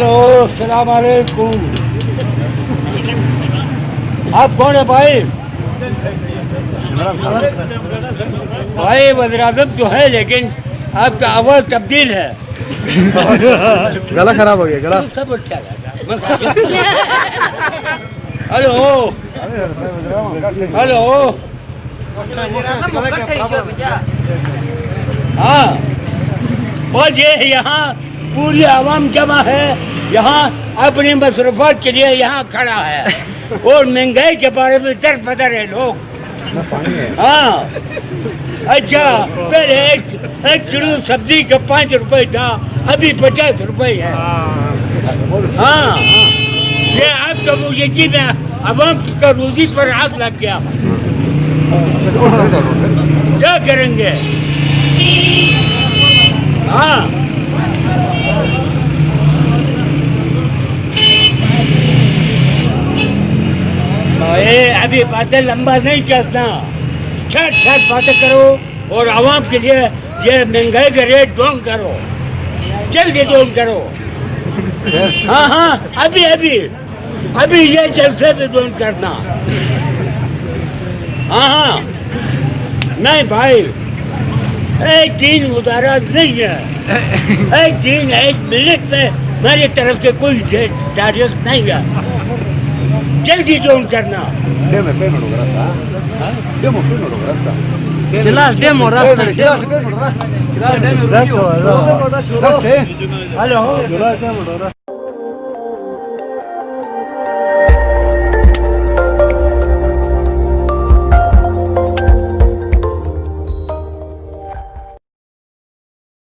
Hello सलाम अलैकुम। आप कौन है भाई? भाई वज़ीर-ए-आज़म तो है लेकिन आपका आवाज तब्दील है। गला खराब हो गया गला। सब अच्छा हेलो हेलो हाँ और ये यहाँ पूरी आवाम जमा है, यहाँ अपनी मसरूफात के लिए यहाँ खड़ा है और महंगाई के बारे में दर बदर है लोग। हाँ अच्छा पहले एक किलो सब्जी का 5 रुपए था, अभी 50 रुपए है। हाँ ये आपका वो यकीन है, अवाम का रोजी पर हाथ लग गया, क्या करेंगे? हाँ अभी बातें लंबा नहीं चलता, छठ बातें करो और आवाम के लिए ये महंगाई का रेट डाउन करो, जल्दी डाउन करो। हाँ हाँ अभी अभी अभी ये जलसे पे डाउन करना। हाँ हाँ नहीं भाई एक दिन उतारा नहीं है, एक दिन एक मिनट में मेरी तरफ से कोई चार्जेस नहीं है, जल्दी डाउन करना। हेलो